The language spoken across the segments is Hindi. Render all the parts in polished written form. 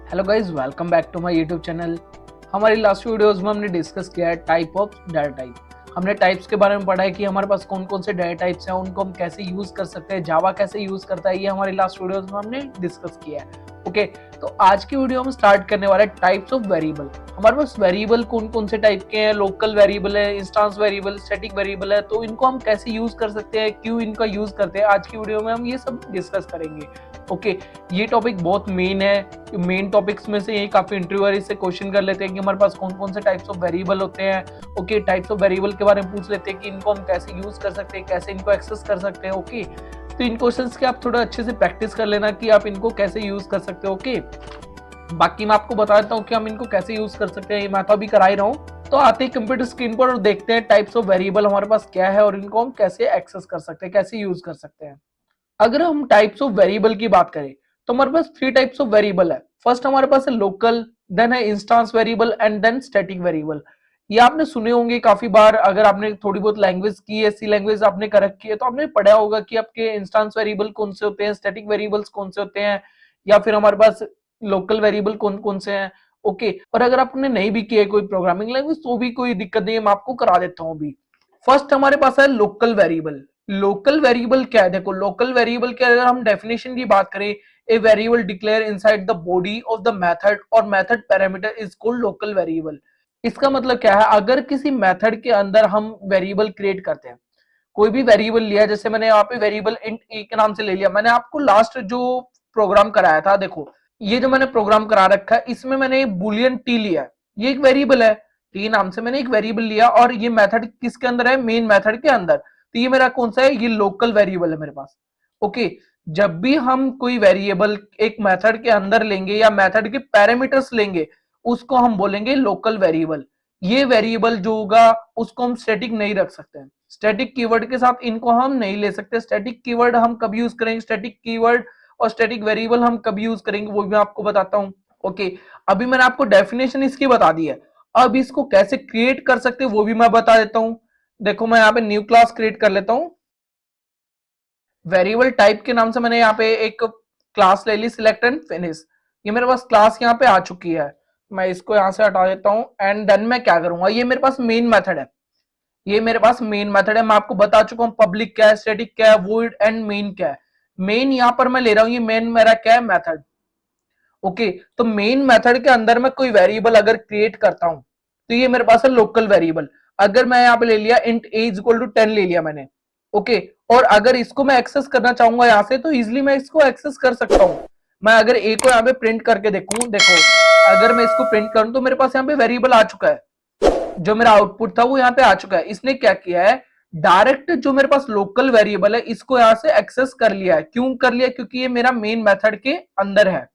Hello guys, welcome back to my YouTube channel. हमारी लास्ट वीडियोस में हमने डिस्कस किया है टाइप ऑफ डाटा टाइप। हमने टाइप्स के बारे में पढ़ा है कि हमारे पास कौन कौन से डाटा टाइप्स हैं, उनको हम कैसे यूज कर सकते हैं, जावा कैसे यूज करता है, ये हमारी लास्ट वीडियोस में हमने डिस्कस किया है। ओके, तो आज की वीडियो हम स्टार्ट करने वाला है टाइप्स ऑफ वेरिएबल। हमारे पास वेरिएबल कौन कौन से टाइप के हैं, लोकल वेरिएबल है, इंस्टेंस वेरिएबल, स्टैटिक वेरिएबल है, तो इनको हम कैसे यूज कर सकते हैं, क्यों इनका यूज करते हैं, आज की वीडियो में हम ये सब डिस्कस करेंगे। ओके, ये टॉपिक बहुत मेन है। मेन टॉपिक्स में से ये काफी इंटरव्यूअर से क्वेश्चन कर लेते हैं कि हमारे पास कौन कौन से टाइप्स ऑफ वेरिएबल होते हैं। ओके, टाइप्स ऑफ वेरिएबल के बारे में पूछ लेते हैं कि इनको हम कैसे यूज कर सकते हैं, कैसे इनको एक्सेस कर सकते हैं। ओके, तो इन क्वेश्चंस की आप थोड़ा अच्छे से प्रैक्टिस कर लेना कि आप इनको कैसे यूज कर सकते हो। ओके, बाकी मैं आपको बता देता हूँ कि हम इनको कैसे यूज कर सकते हैं, ये मैं तो अभी करा ही रहा हूँ। तो आते हैं कंप्यूटर स्क्रीन पर और देखते हैं टाइप्स ऑफ वेरिएबल हमारे पास क्या है और इनको हम कैसे एक्सेस कर सकते हैं, कैसे यूज कर सकते हैं। अगर हम टाइप्स ऑफ वेरिएबल की बात करें तो हमारे पास थ्री टाइप्स ऑफ वेरिएबल है। फर्स्ट हमारे पास है लोकल, देन है instance variable and then static variable. ये आपने सुने होंगे काफी बार, अगर आपने थोड़ी बहुत लैंग्वेज की है, सी लैंग्वेज आपने कर रखी है तो आपने पढ़ा होगा कि आपके इंस्टेंस वेरिएबल कौन से होते हैं, स्टैटिक वेरिएबल्स कौन से होते हैं, या फिर हमारे पास लोकल वेरिएबल कौन कौन से हैं। ओके, और अगर आपने नहीं भी किया है कोई प्रोग्रामिंग लैंग्वेज तो भी कोई दिक्कत नहीं है, मैं आपको करा देता हूँ अभी। फर्स्ट हमारे पास है लोकल वेरिएबल। लोकल वेरिएबल क्या है, देखो लोकल वेरिएबल के अगर हम डेफिनेशन की बात करें, a variable declare inside the body of the method और method parameter is called local variable. इसका मतलब क्या है, अगर किसी मेथड के अंदर हम वेरिएबल क्रिएट करते हैं, कोई भी वेरिएबल लिया, जैसे मैंने यहाँ पे वेरिएबल इंट ए के नाम से ले लिया। मैंने आपको लास्ट जो प्रोग्राम कराया था, देखो ये जो मैंने प्रोग्राम करा रखा है, इसमें मैंने बुलियन टी लिया है, ये एक वेरिएबल है। टी नाम से मैंने एक वेरिएबल लिया और ये मेथड किसके अंदर है, मेन मेथड के अंदर। तो ये मेरा कौन सा है, ये लोकल वेरिएबल है मेरे पास। ओके, जब भी हम कोई वेरिएबल एक मेथड के अंदर लेंगे या मेथड के पैरामीटर्स लेंगे, उसको हम बोलेंगे लोकल वेरिएबल। ये वेरिएबल जो होगा उसको हम स्टैटिक नहीं रख सकते हैं, स्टैटिक कीवर्ड के साथ इनको हम नहीं ले सकते। स्टैटिक कीवर्ड हम कब यूज करेंगे, स्टैटिक कीवर्ड और स्टैटिक वेरिएबल हम कब यूज करेंगे वो भी मैं आपको बताता हूं। ओके, अभी मैंने आपको डेफिनेशन इसकी बता दी है, अब इसको कैसे क्रिएट कर सकते हैं वो भी मैं बता देता हूं। देखो मैं यहाँ पे न्यू क्लास क्रिएट कर लेता हूं। वेरिएबल टाइप के नाम से मैंने यहाँ पे एक क्लास ले ली, सिलेक्ट एंड फिनिश। ये मेरे पास क्लास यहाँ पे आ चुकी है, मैं इसको यहाँ से हटा देता हूँ। एंड देन मैं क्या करूंगा, ये मेरे पास मेन मेथड है, ये मेरे पास मेन मेथड है। मैं आपको बता चुका हूँ पब्लिक क्या है, स्टैटिक क्या है, वॉइड एंड मेन क्या है। मेन यहाँ पर मैं ले रहा हूँ, ये मेन मेरा क्या है, मेथड। ओके, तो मेन मेथड के अंदर मैं कोई वेरिएबल अगर क्रिएट करता हूं तो ये मेरे पास है लोकल वेरिएबल। अगर मैं यहाँ पे ले लिया int A is equal to 10 ले लिया मैंने। ओके, और अगर इसको मैं एक्सेस करना चाहूंगा यहाँ से तो इजिली मैं इसको एक्सेस कर सकता हूँ। मैं अगर ए को यहाँ पे प्रिंट करके देखूं, देखो अगर मैं इसको प्रिंट करूं तो मेरे पास यहाँ पे वेरिएबल आ चुका है, जो मेरा आउटपुट था वो यहाँ पे आ चुका है। इसने क्या किया है, डायरेक्ट जो मेरे पास लोकल वेरिएबल है इसको यहाँ से एक्सेस कर लिया है। क्यों कर लिया, क्योंकि ये मेरा मेन मेथड के अंदर है।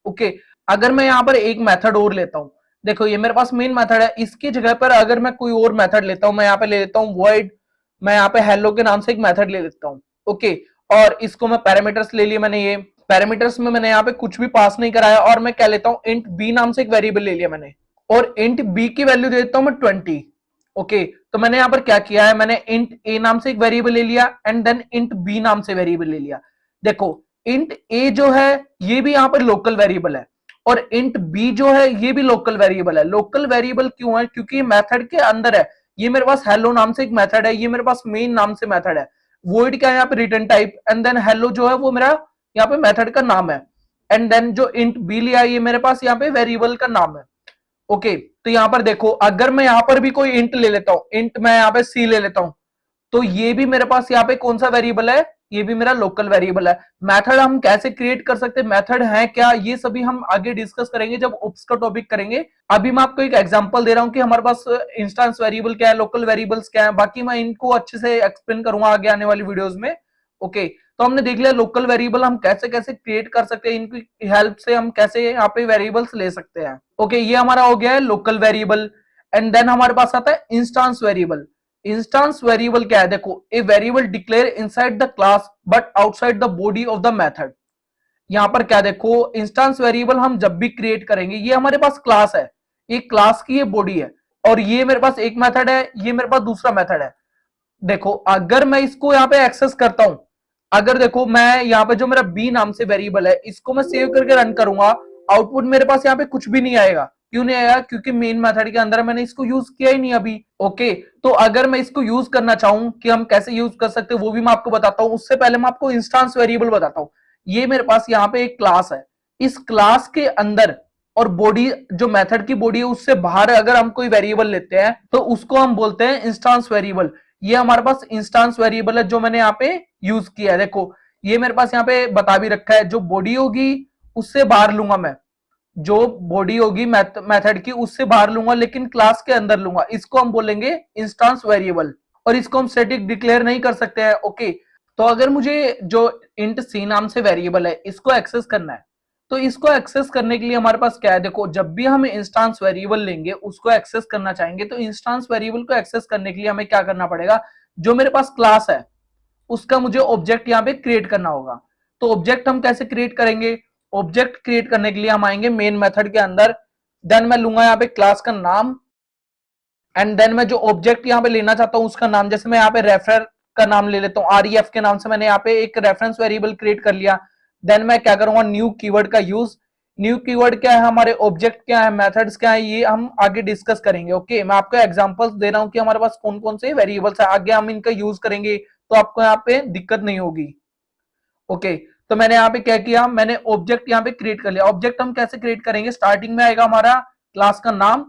ओके, अगर मैं यहाँ पर एक मेथड और लेता हूं, देखो ये मेरे पास मेन मेथड है, इसकी जगह पर अगर मैं कोई और मेथड लेता हूं, मैं यहाँ पे ले लेता हूँ वॉइड, मैं यहाँ पे हेलो के नाम से एक मेथड ले लेता हूँ। ओके, और इसको मैं पैरामीटर्स ले लिया मैंने, ये पैरामीटर्स में मैंने यहाँ पे कुछ भी पास नहीं कराया, और मैं क्या लेता हूँ, इंट बी नाम से एक वेरिएबल ले लिया मैंने, और इंट बी की वैल्यू दे देता हूँ मैं 20। ओके, तो मैंने यहाँ पर क्या किया है, मैंने इंट ए नाम से एक वेरिएबल ले लिया एंड देन इंट बी नाम से वेरिएबल ले लिया। देखो इंट ए जो है ये भी यहाँ पर लोकल वेरिएबल है, और इंट बी जो है ये भी लोकल वेरिएबल है। लोकल वेरिएबल क्यों है, क्योंकि मेथड के अंदर है। ये मेरे पास हेलो नाम से एक मेथड है, ये मेरे पास मेन नाम से मेथड है। वॉइड क्या है यहाँ पे, return type, and then hello जो है वो मेरा यहाँ पे मेथड का नाम है, एंड देन जो इंट बी लिया ये मेरे पास यहाँ पे वेरिएबल का नाम है। ओके, तो यहाँ पर देखो अगर मैं यहाँ पर भी कोई इंट ले लेता हूं, इंट मैं यहाँ पे सी ले लेता हूं, तो ये भी मेरे पास यहाँ पे कौन सा वेरिएबल है, ये भी मेरा लोकल वेरिएबल है। मेथड हम कैसे क्रिएट कर सकते हैं, मेथड है क्या, ये सभी हम आगे डिस्कस करेंगे जब ओप्स का टॉपिक करेंगे। अभी मैं आपको एक एग्जांपल दे रहा हूं कि हमारे पास इंस्टेंस वेरिएबल क्या है, लोकल वेरिएबल्स क्या है, बाकी मैं इनको अच्छे से एक्सप्लेन करूंगा आगे आने वाली वीडियोस में। ओके, तो हमने देख लिया लोकल वेरिएबल हम कैसे कैसे क्रिएट कर सकते हैं, इनकी हेल्प से हम कैसे यहाँ पे वेरिएबल्स ले सकते हैं। ओके, ये हमारा हो गया है लोकल वेरिएबल। एंड देन हमारे पास आता है इंस्टेंस वेरिएबल। इंस्टेंस वेरिएबल क्या है, देखो a variable declare inside the class but outside the body of the method. यहां पर क्या देखो, इंस्टेंस वेरिएबल हम जब भी क्रिएट करेंगे, ये हमारे पास क्लास है, ये क्लास की ये बॉडी है, और ये मेरे पास एक मेथड है, ये मेरे पास दूसरा मेथड है। देखो अगर मैं इसको यहाँ पे एक्सेस करता हूं, अगर देखो मैं यहाँ पे जो मेरा बी नाम से वेरिएबल है इसको मैं सेव करके रन करूंगा, आउटपुट मेरे पास यहाँ पे कुछ भी नहीं आएगा। क्यों नहीं आएगा? क्योंकि मेन मेथड के अंदर मैंने इसको यूज किया ही नहीं अभी। ओके, तो अगर मैं इसको यूज करना चाहूं कि हम कैसे यूज कर सकते हैं वो भी मैं आपको बताता हूं। उससे पहले मैं आपको इंस्टेंस वेरिएबल बताता हूं। ये मेरे पास यहाँ पे एक क्लास है, इस क्लास के अंदर और बॉडी, जो मेथड की बॉडी है उससे बाहर अगर हम कोई वेरिएबल लेते हैं तो उसको हम बोलते हैं इंस्टेंस वेरिएबल। ये हमारे पास इंस्टेंस वेरिएबल है जो मैंने यहाँ पे यूज किया है। देखो ये मेरे पास यहाँ पे बता भी रखा है, जो बॉडी होगी उससे बाहर लूंगा मैं, जो बॉडी होगी मेथड की उससे बाहर लूंगा लेकिन क्लास के अंदर लूंगा, इसको हम बोलेंगे इंस्टेंस वेरिएबल। और इसको हम स्टैटिक डिक्लेयर नहीं कर सकते हैं। ओके, तो अगर मुझे जो इंट सी नाम से वेरिएबल है इसको एक्सेस करना है, तो इसको एक्सेस करने के लिए हमारे पास क्या है? देखो जब भी हम इंस्टेंस वेरिएबल लेंगे उसको एक्सेस करना चाहेंगे तो इंस्टेंस वेरिएबल को एक्सेस करने के लिए हमें क्या करना पड़ेगा? जो मेरे पास क्लास है उसका मुझे ऑब्जेक्ट यहाँ पे क्रिएट करना होगा। तो ऑब्जेक्ट हम कैसे क्रिएट करेंगे? ऑब्जेक्ट क्रिएट करने के लिए हम आएंगे मेन मेथड के अंदर, देन मैं लूंगा यहाँ पे क्लास का नाम, एंड देन मैं जो ऑब्जेक्ट यहाँ पे लेना चाहता हूँ उसका नाम, जैसे मैं यहाँ पे रेफर का नाम ले लेता हूँ, REF के नाम से मैंने यहाँ पे एक रेफरेंस वेरिएबल क्रिएट कर लिया। देन मैं क्या करूंगा? न्यू कीवर्ड का यूज। न्यू कीवर्ड क्या है? हमारे ऑब्जेक्ट क्या है, मेथड्स क्या है, ये हम आगे डिस्कस करेंगे। ओके, मैं आपको एग्जांपल्स दे रहा हूँ कि हमारे पास कौन कौन से वेरिएबल्स है, आगे हम इनका यूज करेंगे तो आपको यहाँ पे दिक्कत नहीं होगी। ओके, तो मैंने यहाँ पे क्या किया? मैंने ऑब्जेक्ट यहाँ पे क्रिएट कर लिया। ऑब्जेक्ट हम कैसे क्रिएट करेंगे? स्टार्टिंग में आएगा हमारा क्लास का नाम,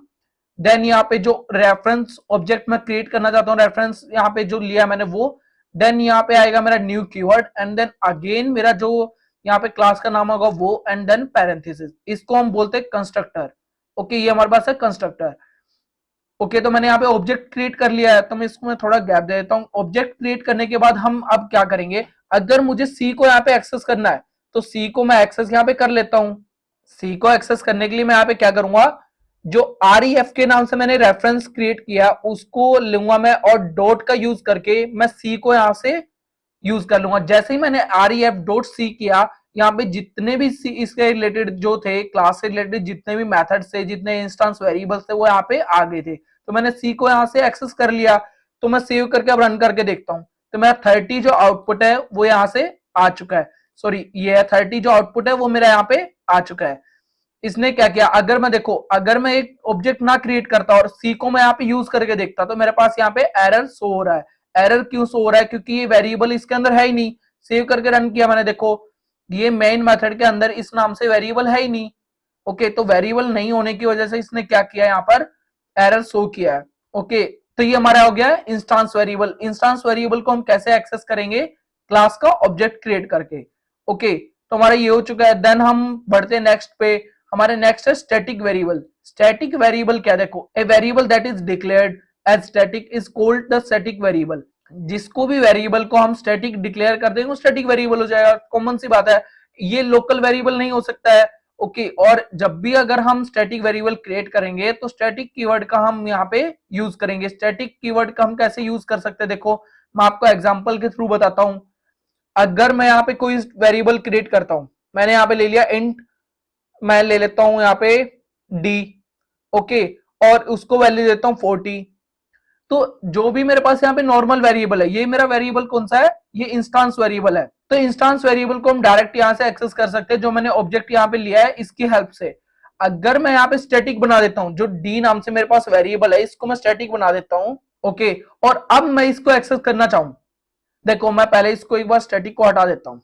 देन यहाँ पे जो रेफरेंस ऑब्जेक्ट मैं क्रिएट करना चाहता हूँ, रेफरेंस यहाँ पे जो लिया मैंने वो, देन यहाँ पे आएगा मेरा new keyword, and then again मेरा जो यहाँ पे क्लास का नाम होगा वो, एंड देन पैरेंथेसिस। इसको हम बोलते हैं कंस्ट्रक्टर। ओके, ये हमारे पास है कंस्ट्रक्टर। ओके, तो मैंने यहाँ पे ऑब्जेक्ट क्रिएट कर लिया है, तो मैं इसको मैं थोड़ा गैप दे देता हूँ। ऑब्जेक्ट क्रिएट करने के बाद हम अब क्या करेंगे? अगर मुझे सी को यहाँ पे एक्सेस करना है तो सी को मैं एक्सेस यहाँ पे कर लेता हूँ। सी को एक्सेस करने के लिए मैं यहाँ पे क्या करूंगा? जो REF के नाम से मैंने रेफरेंस क्रिएट किया उसको लूंगा मैं, और डॉट का यूज करके मैं सी को यहाँ से यूज कर लूंगा। जैसे ही मैंने REF डॉट सी किया, यहाँ पे जितने भी सी इसके रिलेटेड जो थे, क्लास से रिलेटेड जितने भी मेथड्स थे, जितने इंस्टेंस वेरिएबल्स थे, वो यहाँ पे आ गए थे। तो मैंने सी को यहाँ से एक्सेस कर लिया। तो मैं सेव करके अब रन करके देखता हूँ, तो मेरा 30 जो आउटपुट है वो यहाँ से आ चुका है। सॉरी, ये 30 जो आउटपुट है वो मेरा यहाँ पे आ चुका है। इसने क्या किया? अगर मैं देखो, अगर मैं एक ऑब्जेक्ट ना क्रिएट करता और सी को मैं यहाँ पे यूज करके देखता तो मेरे पास यहाँ पे एरर शो हो रहा है। एरर क्यों शो हो रहा है? क्योंकि ये वेरिएबल इसके अंदर है ही नहीं। सेव करके रन किया मैंने, देखो ये मेन मेथड के अंदर इस नाम से वेरिएबल है ही नहीं। ओके, तो वेरिएबल नहीं होने की वजह से इसने क्या किया? यहाँ पर एरर शो किया है। ओके, तो ये हमारा हो गया इंस्टेंस वेरिएबल। इंस्टेंस वेरिएबल को हम कैसे एक्सेस करेंगे? क्लास का ऑब्जेक्ट क्रिएट करके। ओके, तो हमारा ये हो चुका है। देन हम बढ़ते हैं नेक्स्ट पे। हमारे नेक्स्ट है स्टैटिक वेरिएबल। स्टैटिक वेरिएबल क्या? देखो, a variable that is declared as static is called the static variable. जिसको भी वेरिएबल को हम स्टैटिक डिक्लेयर कर देंगे वो स्टैटिक वेरिएबल हो जाएगा। कॉमन सी बात है, ये लोकल वेरिएबल नहीं हो सकता है। ओके, और जब भी अगर हम स्टैटिक वेरिएबल क्रिएट करेंगे तो स्टैटिक कीवर्ड का हम यहाँ पे यूज करेंगे। स्टैटिक कीवर्ड का हम कैसे यूज कर सकते हैं? देखो मैं आपको एग्जांपल के थ्रू बताता हूं। अगर मैं यहाँ पे कोई वेरिएबल क्रिएट करता हूं, मैंने यहाँ पे ले लिया इंट, मैं ले लेता हूं यहाँ पे डी। ओके, और उसको वैल्यू देता हूं 40। तो जो भी मेरे पास यहाँ पे नॉर्मल वेरिएबल है, ये मेरा वेरिएबल कौन सा है? ये इंस्टेंस वेरिएबल है। तो इंस्टेंस वेरिएबल को हम डायरेक्ट यहाँ से एक्सेस कर सकते हैं, जो मैंने ऑब्जेक्ट यहाँ पे लिया है इसकी हेल्प से। अगर मैं यहाँ पे स्टैटिक बना देता हूं, जो डी नाम से मेरे पास वेरिएबल है इसको मैं स्टैटिक बना देता हूं। ओके, और अब मैं इसको एक्सेस करना चाहूं, देखो मैं पहले इसको एक बार स्टैटिक को हटा देता हूं,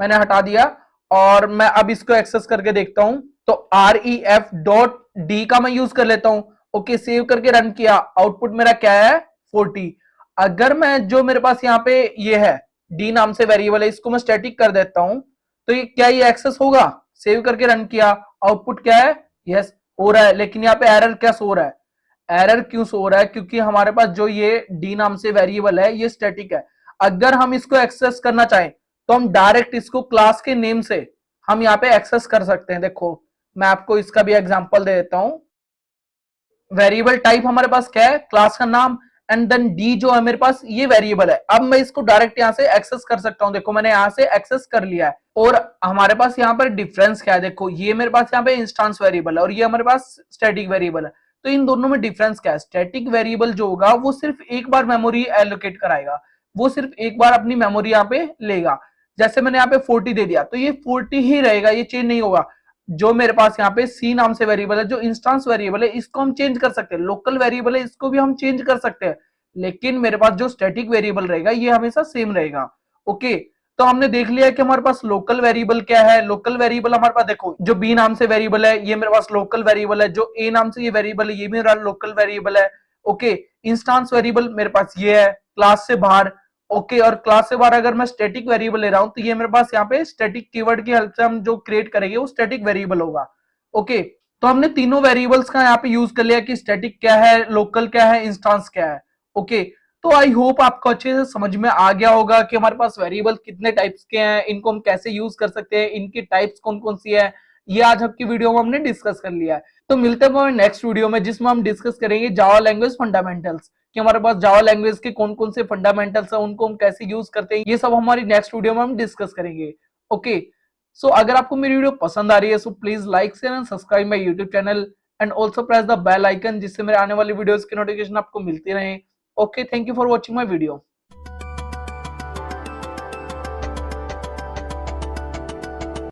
मैंने हटा दिया, और मैं अब इसको एक्सेस करके देखता हूं। तो REF डॉट डी का मैं यूज कर लेता हूं। ओके, सेव करके रन किया, आउटपुट मेरा क्या है? 40। अगर मैं जो मेरे पास यहाँ पे ये है डी नाम से वेरिएबल है, इसको मैं स्टैटिक कर देता हूं, तो ये क्या ये एक्सेस होगा? सेव करके रन किया, आउटपुट क्या है? यस हो रहा है। लेकिन यहाँ पे एरर क्या सो रहा है? एरर क्यों सो रहा है? क्योंकि हमारे पास जो ये डी नाम से वेरिएबल है ये स्टैटिक है। अगर हम इसको एक्सेस करना चाहें तो हम डायरेक्ट इसको क्लास के नेम से हम यहाँ पे एक्सेस कर सकते हैं। देखो मैं आपको इसका भी एग्जांपल दे देता हूं। वेरिएबल टाइप हमारे पास क्या है? क्लास का नाम, एंड देन डी जो है मेरे पास ये वेरिएबल है। अब मैं इसको डायरेक्ट यहाँ से एक्सेस कर सकता हूं। देखो मैंने यहाँ से एक्सेस कर लिया है। और हमारे पास यहाँ पर डिफरेंस क्या है? देखो ये मेरे पास यहाँ पे इंस्टेंस वेरिएबल है और ये हमारे पास स्टैटिक वेरिएबल है। तो इन दोनों में डिफरेंस क्या है? स्टैटिक वेरिएबल जो होगा वो सिर्फ एक बार मेमोरी एलोकेट कराएगा, वो सिर्फ एक बार अपनी मेमोरी यहाँ पे लेगा। जैसे मैंने यहाँ पे 40 दे दिया तो ये 40 ही रहेगा, ये चेंज नहीं होगा। जो मेरे पास यहाँ पे सी नाम से वेरिएबल है, जो इंस्टेंस वेरिएबल है, इसको हम चेंज कर सकते हैं। लोकल वेरिएबल है, इसको भी हम चेंज कर सकते हैं, लेकिन मेरे पास जो स्टैटिक वेरिएबल रहेगा ये हमेशा सेम रहेगा। ओके, तो हमने देख लिया कि हमारे पास लोकल वेरिएबल क्या है। लोकल वेरिएबल हमारे पास देखो, जो बी नाम से वेरिएबल है ये मेरे पास लोकल वेरिएबल है, जो ए नाम से ये वेरिएबल है ये मेरा लोकल वेरिएबल है। ओके, इंस्टेंस वेरिएबल मेरे पास ये है क्लास से बाहर। ओके, और क्लास से बाहर अगर मैं स्टैटिक वेरिएबल ले रहा हूं तो ये मेरे पास यहाँ पे स्टैटिक कीवर्ड की हेल्प से हम जो क्रिएट करेंगे वो स्टैटिक वेरिएबल होगा। ओके, तो हमने तीनों वेरिएबल्स का यहाँ पे यूज कर लिया कि स्टैटिक क्या है, लोकल क्या है, इंस्टेंस क्या है। ओके, तो आई होप आपको अच्छे से समझ में आ गया होगा कि हमारे पास वेरिएबल कितने टाइप्स के हैं, इनको हम कैसे यूज कर सकते हैं, इनकी टाइप्स कौन कौन सी है, ये आज आपकी वीडियो में हमने डिस्कस कर लिया है। तो मिलते हैं नेक्स्ट वीडियो में जिसमें हम डिस्कस करेंगे जावा लैंग्वेज फंडामेंटल्स, कि हमारे पास जावा लैंग्वेज के कौन कौन से फंडामेंटल्स है, उनको हम कैसे यूज करते हैं, ये सब हमारी नेक्स्ट वीडियो में हम डिस्कस करेंगे। ओके, सो अगर आपको मेरी वीडियो पसंद आ रही है so please like share and subscribe my YouTube channel and also press the bell icon, जिससे मेरे आने वाली वीडियोस की नोटिफिकेशन आपको मिलती रहे। Okay, thank you for watching my video.